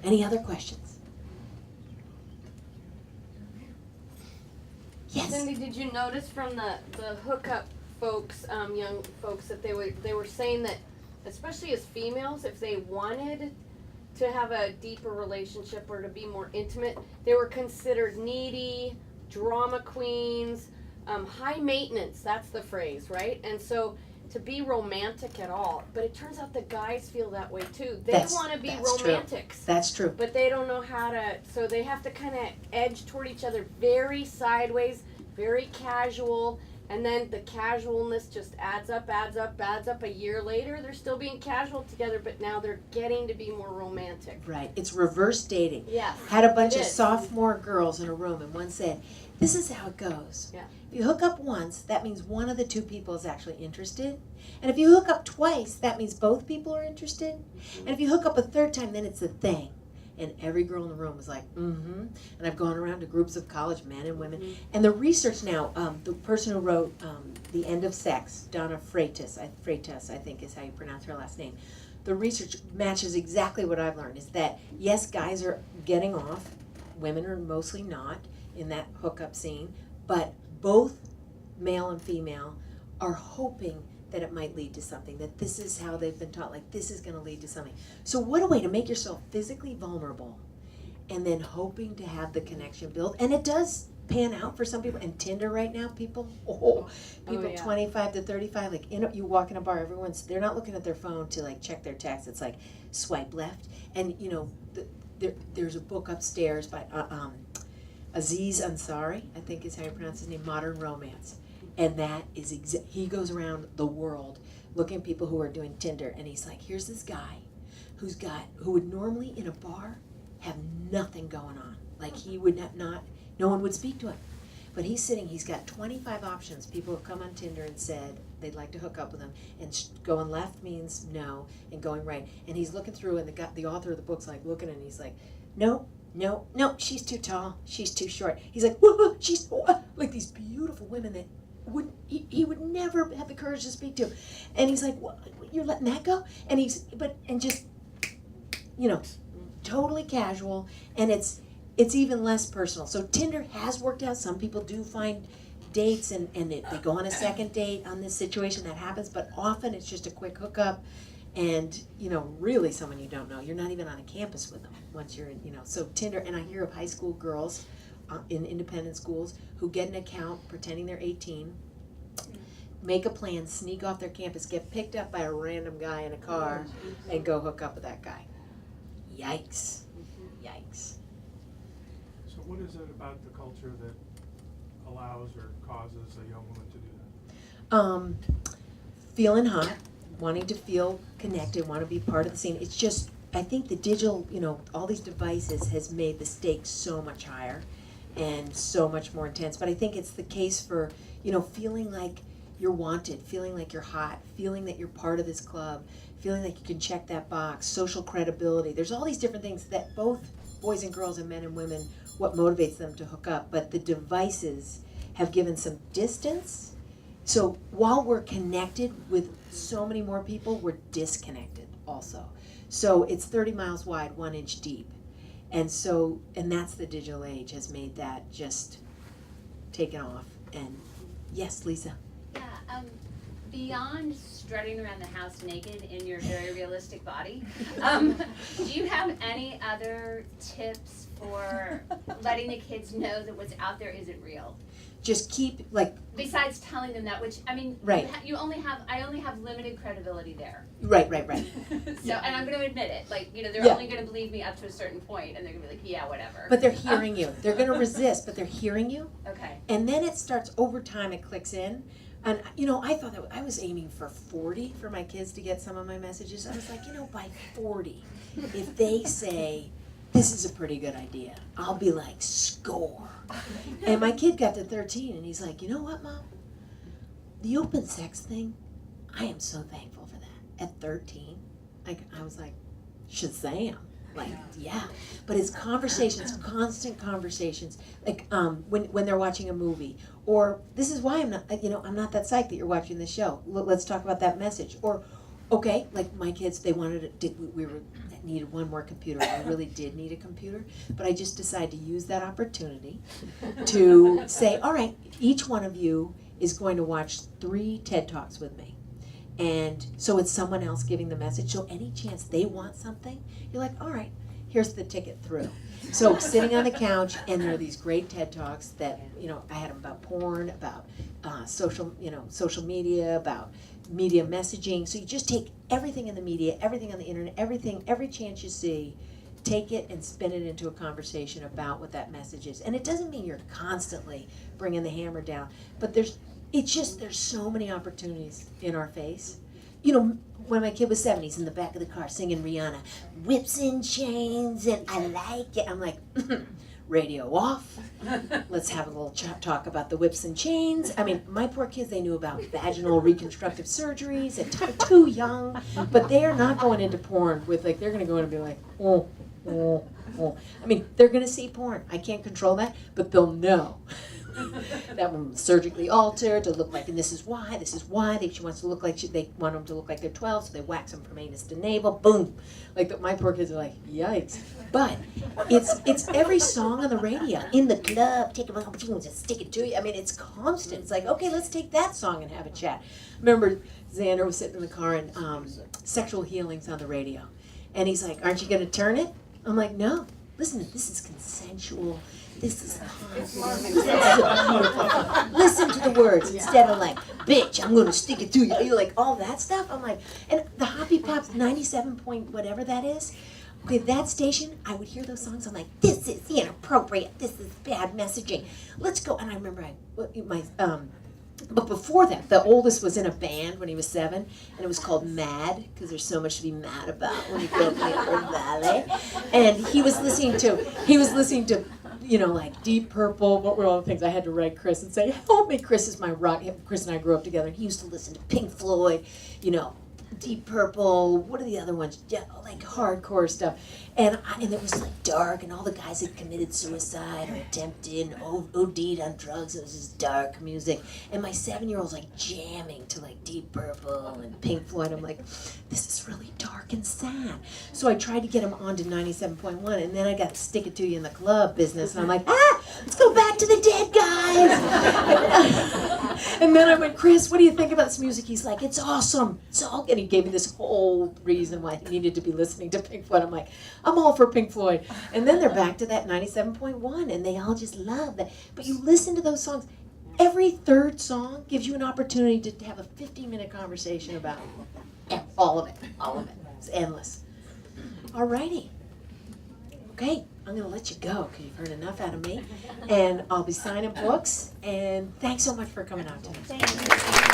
Any other questions? Yes. Cindy, did you notice from the hookup folks, young folks, that they were saying that, especially as females, if they wanted to have a deeper relationship or to be more intimate, they were considered needy, drama queens, high maintenance, that's the phrase, right? And so to be romantic at all, but it turns out the guys feel that way too. They want to be romantics. True. That's true. But they don't know how to, so they have to kind of edge toward each other very sideways, very casual, and then the casualness just adds up. A year later, they're still being casual together, but now they're getting to be more romantic. Right. It's reverse dating. Yes. Had a bunch of sophomore girls in a room, and one said, this is how it goes. Yeah. If you hook up once, that means one of the two people is actually interested. And if you hook up twice, that means both people are interested. And if you hook up a third time, then it's a thing. And every girl in the room was like, mm-hmm. And I've gone around to groups of college men and women. Mm-hmm. And the research now, the person who wrote The End of Sex, Donna Freitas, I think is how you pronounce her last name. The research matches exactly what I've learned, is that, yes, guys are getting off. Women are mostly not in that hookup scene. But both male and female are hoping that it might lead to something, that this is how they've been taught, like this is going to lead to something. So what a way to make yourself physically vulnerable and then hoping to have the connection built. And it does pan out for some people. And Tinder right now, people 25 to 35, like you walk in a bar, they're not looking at their phone to like check their text. It's like swipe left. And there's a book upstairs by Aziz Ansari, I think is how you pronounce his name, Modern Romance. And that is he goes around the world looking at people who are doing Tinder, and he's like, here's this guy who would normally in a bar have nothing going on. Like he would not no one would speak to him. But he's got 25 options. People have come on Tinder and said they'd like to hook up with him, and going left means no, and going right. And he's looking through, and the author of the book's like looking, and he's like, no, she's too tall, she's too short. He's like, whoa, she's like these beautiful women that he would never have the courage to speak to. And he's like, what, you're letting that go? And just totally casual, and it's even less personal. So Tinder has worked out. Some people do find dates and they go on a second date on this situation. That happens, but often it's just a quick hookup, and really someone you don't know. You're not even on a campus with them once you're in, so Tinder. And I hear of high school girls in independent schools who get an account pretending they're 18, make a plan, sneak off their campus, get picked up by a random guy in a car, and go hook up with that guy. Yikes. Yikes. So what is it about the culture that allows or causes a young woman to do that? Feeling hot, wanting to feel connected, want to be part of the scene. It's just, I think the digital, all these devices has made the stakes so much higher and so much more intense. But I think it's the case for, feeling like you're wanted, feeling like you're hot, feeling that you're part of this club, feeling like you can check that box, social credibility. There's all these different things that both boys and girls and men and women, what motivates them to hook up. But the devices have given some distance. So while we're connected with so many more people, we're disconnected also. So it's 30 miles wide, 1 inch deep. And that's the digital age has made that just taken off. And yes, Lisa. Yeah, beyond strutting around the house naked in your very realistic body, do you have any other tips for letting the kids know that what's out there isn't real? Just keep, Besides telling them that, which, I mean, right. I only have limited credibility there. Right. So, and I'm going to admit it, they're Yeah. only going to believe me up to a certain point, and they're going to be like, yeah, whatever. But they're hearing you. They're going to resist, but they're hearing you. Okay. And then it starts, over time it clicks in. And, I thought that I was aiming for 40 for my kids to get some of my messages. I was like, by 40, if they say, this is a pretty good idea, I'll be like, score. And my kid got to 13 and he's like, you know what, Mom? The open sex thing, I am so thankful for that. At 13, I was like, Shazam. Yeah. But it's conversations, constant conversations, when they're watching a movie, or this is why I'm not, I'm not that psyched that you're watching this show. Let's talk about that message. Or, okay, my kids, they needed one more computer. I really did need a computer, but I just decided to use that opportunity to say, all right, each one of you is going to watch 3 TED Talks with me. And so it's someone else giving the message. So any chance they want something, you're like, all right, here's the ticket through. So sitting on the couch, and there are these great TED Talks that, I had them about porn, about social media, about media messaging. So you just take everything in the media, everything on the internet, every chance you see, take it and spin it into a conversation about what that message is. And it doesn't mean you're constantly bringing the hammer down, but there's so many opportunities in our face. When my kid was 7, he's in the back of the car singing Rihanna, whips and chains, and I like it. I'm like, radio off. Let's have a little talk about the whips and chains. I mean, my poor kids, they knew about vaginal reconstructive surgeries at too young, but they are not going into porn with, they're going to go in and be like, oh. I mean, they're going to see porn. I can't control that, but they'll know. That one was surgically altered to look like, and this is why she wants to look like, they want them to look like they're 12, so they wax them from anus to navel, boom. My poor kids are like, yikes. But it's every song on the radio, in the club, take it off, just stick it to you. I mean, it's constant. It's like, okay, let's take that song and have a chat. Remember, Xander was sitting in the car and Sexual Healing's on the radio. And he's like, aren't you going to turn it? I'm like, no. Listen, this is consensual. This is listen to the words instead of bitch, I'm going to stick it to you. You're like, all that stuff? I'm like, and the Hoppy Pops 97 point whatever that is, okay, that station, I would hear those songs. I'm like, this is inappropriate. This is bad messaging. Let's go. And I remember but before that, the oldest was in a band when he was 7, and it was called Mad, because there's so much to be mad about when you grow up in the Valley. And he was listening to, Deep Purple. What were all the things I had to write Chris and say, help me, Chris is my rock. Chris and I grew up together, and he used to listen to Pink Floyd, Deep Purple, what are the other ones? Yeah, hardcore stuff. And it was like dark, and all the guys had committed suicide or attempted and OD'd on drugs. It was just dark music. And my 7-year-old's like jamming to like Deep Purple and Pink Floyd. I'm like, this is really dark and sad. So I tried to get him onto 97.1, and then I got Stick It To You in the Club business, and I'm like, let's go back to the Dead guys. And then I went, Chris, what do you think about this music? He's like, it's awesome. And he gave me this whole reason why he needed to be listening to Pink Floyd. I'm like, I'm all for Pink Floyd. And then they're back to that 97.1, and they all just love that. But you listen to those songs, every third song gives you an opportunity to have a 15-minute conversation about all of it. It's endless. All righty. Okay, I'm going to let you go because you've heard enough out of me. And I'll be signing books. And thanks so much for coming out tonight. Thank you.